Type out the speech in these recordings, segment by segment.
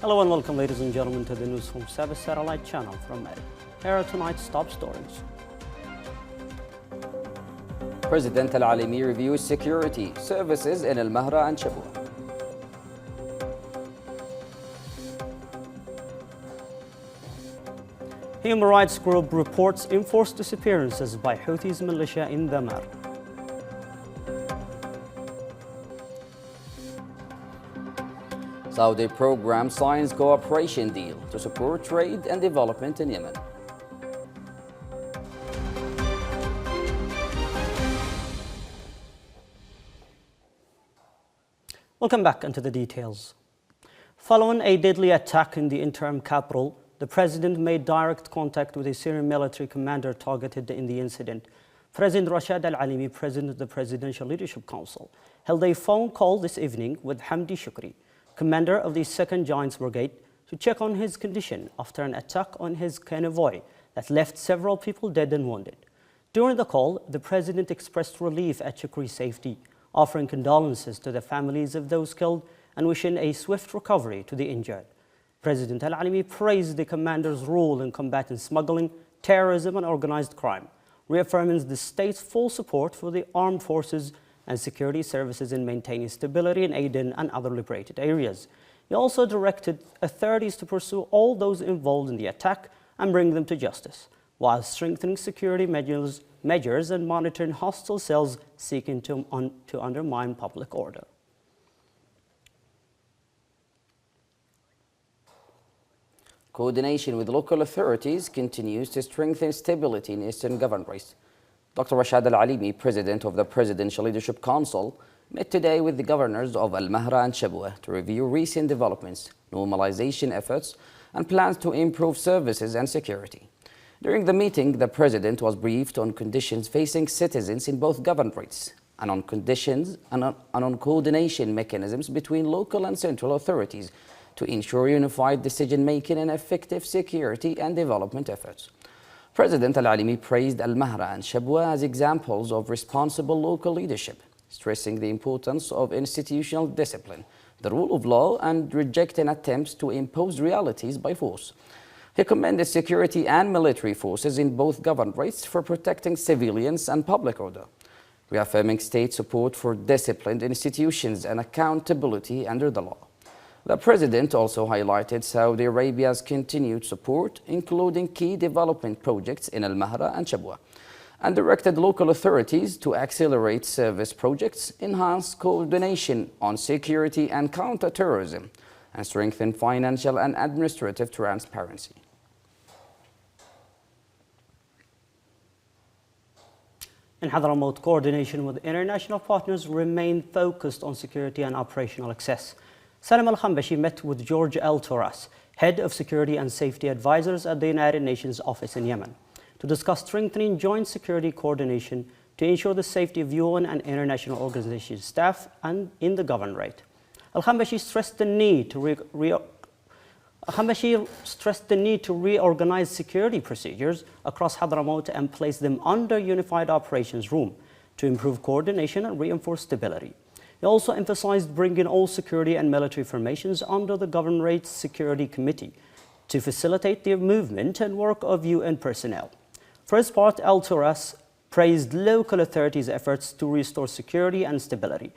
Hello and welcome, ladies and gentlemen, to the news from Saba Satellite Channel from Mali. Here are tonight's top stories. President Al-Alimi reviews security services in Al-Mahra and Shabwa. Human rights group reports enforced disappearances by Houthis militia in Damar. Saudi program signs cooperation deal to support trade and development in Yemen. Welcome back into the details. Following a deadly attack in the interim capital, the president made direct contact with a Syrian military commander targeted in the incident. President Rashad Al-Alimi, president of the Presidential Leadership Council, held a phone call this evening with Hamdi Shukri, commander of the 2nd Giants Brigade, to check on his condition after an attack on his convoy that left several people dead and wounded. During the call, the president expressed relief at Shukri's safety, offering condolences to the families of those killed and wishing a swift recovery to the injured. President Al-Alimi praised the commander's role in combating smuggling, terrorism and organized crime, reaffirming the state's full support for the armed forces and security services in maintaining stability in Aden and other liberated areas. He also directed authorities to pursue all those involved in the attack and bring them to justice, while strengthening security measures and monitoring hostile cells seeking to undermine public order. Coordination with local authorities continues to strengthen stability in Eastern Governorates. Dr. Rashad Al-Alimi, president of the Presidential Leadership Council, met today with the governors of Al-Mahra and Shabwa to review recent developments, normalization efforts, and plans to improve services and security. During the meeting, the president was briefed on conditions facing citizens in both governorates and on coordination mechanisms between local and central authorities to ensure unified decision-making and effective security and development efforts. President Al-Alimi praised Al-Mahra and Shabwa as examples of responsible local leadership, stressing the importance of institutional discipline, the rule of law, and rejecting attempts to impose realities by force. He commended security and military forces in both governorates for protecting civilians and public order, reaffirming state support for disciplined institutions and accountability under the law. The president also highlighted Saudi Arabia's continued support, including key development projects in Al-Mahra and Shabwa, and directed local authorities to accelerate service projects, enhance coordination on security and counter-terrorism, and strengthen financial and administrative transparency. In Hadramaut, coordination with international partners remained focused on security and operational access. Salim Al-Khambashi met with George Al Touras, head of security and safety advisors at the United Nations office in Yemen, to discuss strengthening joint security coordination to ensure the safety of UN and international organization staff and in the governorate. Al-Khambashi stressed the need to reorganize security procedures across Hadramaut and place them under unified operations room to improve coordination and reinforce stability. He also emphasized bringing all security and military formations under the governorate's security committee to facilitate the movement and work of UN personnel. For his part, Al Touras praised local authorities' efforts to restore security and stability,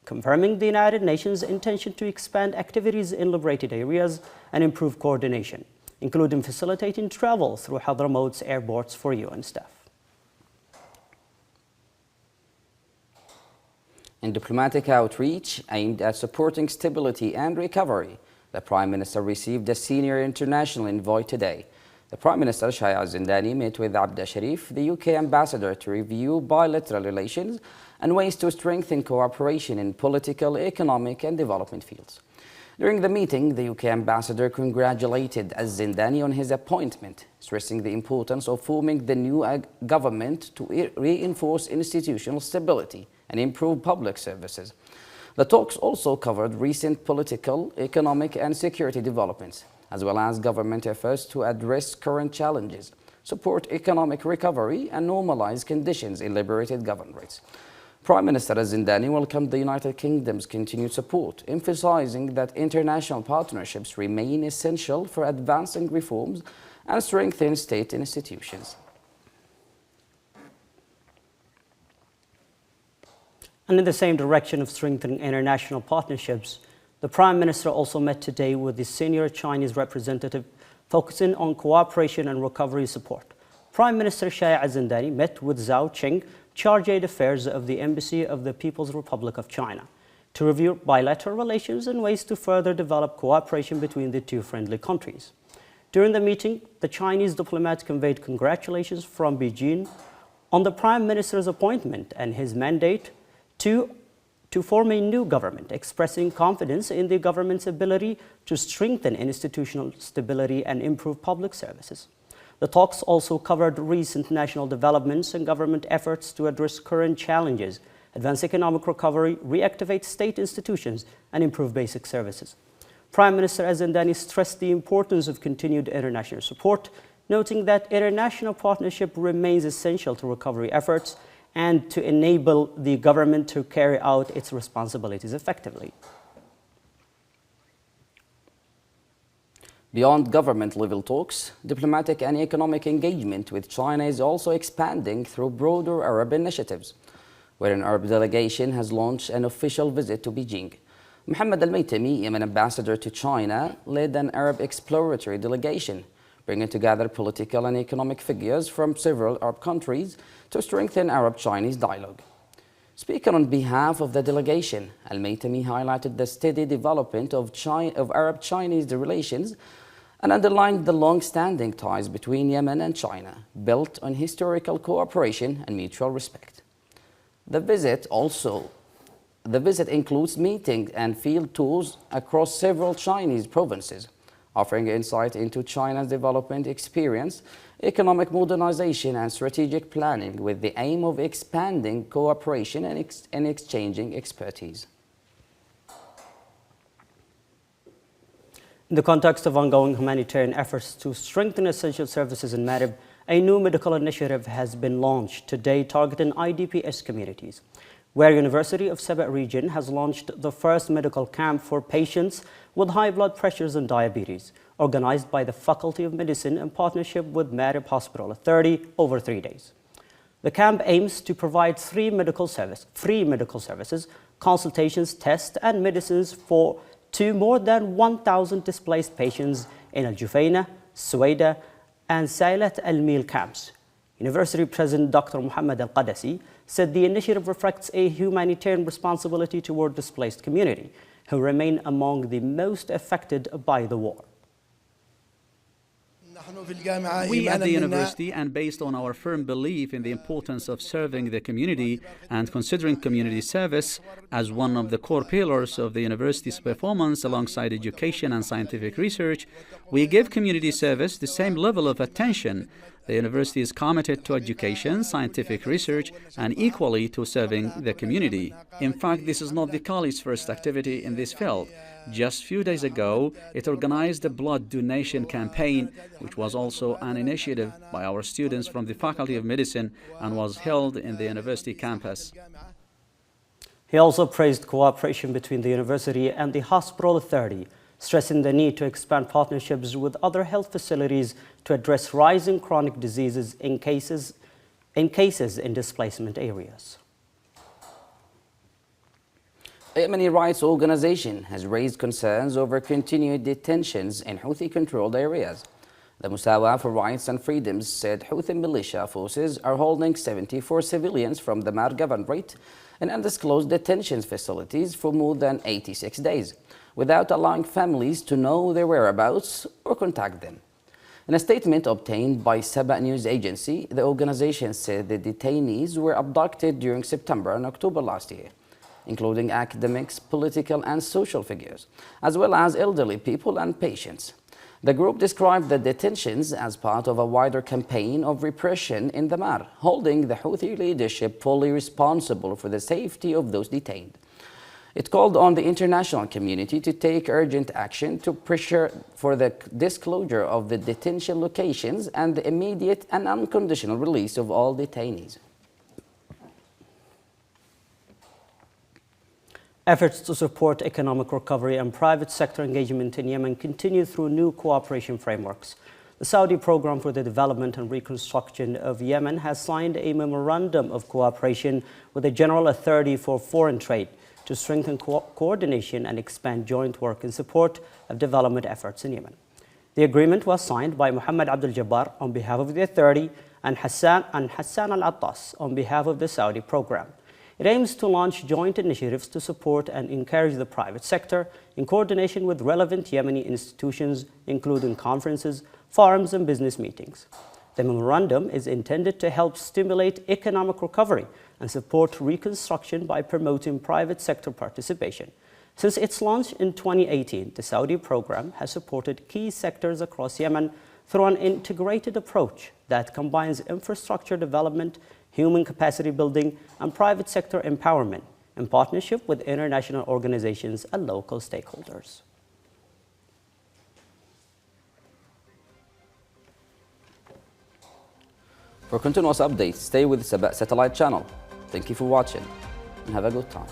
confirming the United Nations' intention to expand activities in liberated areas and improve coordination, including facilitating travel through Hadramaut's airports for UN staff. In diplomatic outreach aimed at supporting stability and recovery, the Prime Minister received a senior international envoy today. The Prime Minister, Shaya Zindani, met with Abda Sharif, the UK ambassador, to review bilateral relations and ways to strengthen cooperation in political, economic and development fields. During the meeting, the UK ambassador congratulated Az-Zindani on his appointment, stressing the importance of forming the new government to reinforce institutional stability and improve public services. The talks also covered recent political, economic and security developments, as well as government efforts to address current challenges, support economic recovery and normalize conditions in liberated governorates. Prime Minister Zindani welcomed the United Kingdom's continued support, emphasizing that international partnerships remain essential for advancing reforms and strengthening state institutions. And in the same direction of strengthening international partnerships, the Prime Minister also met today with the senior Chinese representative, focusing on cooperation and recovery support. Prime Minister Shaya Zindani met with Zhao Qing, Charge d'Affaires of the Embassy of the People's Republic of China, to review bilateral relations and ways to further develop cooperation between the two friendly countries. During the meeting, the Chinese diplomat conveyed congratulations from Beijing on the Prime Minister's appointment and his mandate to form a new government, expressing confidence in the government's ability to strengthen institutional stability and improve public services. The talks also covered recent national developments and government efforts to address current challenges, advance economic recovery, reactivate state institutions, and improve basic services. Prime Minister Zindani stressed the importance of continued international support, noting that international partnership remains essential to recovery efforts and to enable the government to carry out its responsibilities effectively. Beyond government-level talks, diplomatic and economic engagement with China is also expanding through broader Arab initiatives, where an Arab delegation has launched an official visit to Beijing. Mohammed Al-Maytami, Yemen ambassador to China, led an Arab exploratory delegation, bringing together political and economic figures from several Arab countries to strengthen Arab-Chinese dialogue. Speaking on behalf of the delegation, Al-Maytami highlighted the steady development of Arab-Chinese relations and underlined the long-standing ties between Yemen and China, built on historical cooperation and mutual respect. The visit includes meetings and field tours across several Chinese provinces, offering insight into China's development experience, economic modernization and strategic planning with the aim of expanding cooperation and exchanging expertise. In the context of ongoing humanitarian efforts to strengthen essential services in Marib, a new medical initiative has been launched today targeting IDPs communities, where University of Saba region has launched the first medical camp for patients with high blood pressures and diabetes, organized by the Faculty of Medicine in partnership with Marib Hospital Authority over 3 days. The camp aims to provide free medical services, consultations, tests, and medicines to more than 1,000 displaced patients in Al Jufaina, Suwaida, and Sailat Al Mil camps. University President Dr. Muhammad Al Qadasi said the initiative reflects a humanitarian responsibility toward displaced community, who remain among the most affected by the war. We at the university, and based on our firm belief in the importance of serving the community and considering community service as one of the core pillars of the university's performance alongside education and scientific research, we give community service the same level of attention. The university is committed to education, scientific research, and equally to serving the community. In fact, this is not the college's first activity in this field. Just a few days ago, it organized a blood donation campaign, which was also an initiative by our students from the Faculty of Medicine and was held in the university campus. He also praised cooperation between the university and the hospital authority, stressing the need to expand partnerships with other health facilities to address rising chronic diseases in cases in displacement areas. A Yemeni rights organization has raised concerns over continued detentions in Houthi-controlled areas. The Musawa for Rights and Freedoms said Houthi militia forces are holding 74 civilians from the Mar Governorate in undisclosed detention facilities for more than 86 days, without allowing families to know their whereabouts or contact them. In a statement obtained by Saba News Agency, the organization said the detainees were abducted during September and October last year, including academics, political and social figures, as well as elderly people and patients. The group described the detentions as part of a wider campaign of repression in the Mar, holding the Houthi leadership fully responsible for the safety of those detained. It called on the international community to take urgent action to pressure for the disclosure of the detention locations and the immediate and unconditional release of all detainees. Efforts to support economic recovery and private sector engagement in Yemen continue through new cooperation frameworks. The Saudi Program for the Development and Reconstruction of Yemen has signed a memorandum of cooperation with the General Authority for Foreign Trade to strengthen coordination and expand joint work in support of development efforts in Yemen. The agreement was signed by Mohammed Abdul Jabbar on behalf of the authority and Hassan Al-Attas on behalf of the Saudi program. It aims to launch joint initiatives to support and encourage the private sector in coordination with relevant Yemeni institutions, including conferences, forums, and business meetings. The memorandum is intended to help stimulate economic recovery and support reconstruction by promoting private sector participation. Since its launch in 2018, the Saudi program has supported key sectors across Yemen through an integrated approach that combines infrastructure development, human capacity building, and private sector empowerment in partnership with international organizations and local stakeholders. For continuous updates, stay with Saba Satellite Channel. Thank you for watching and have a good time.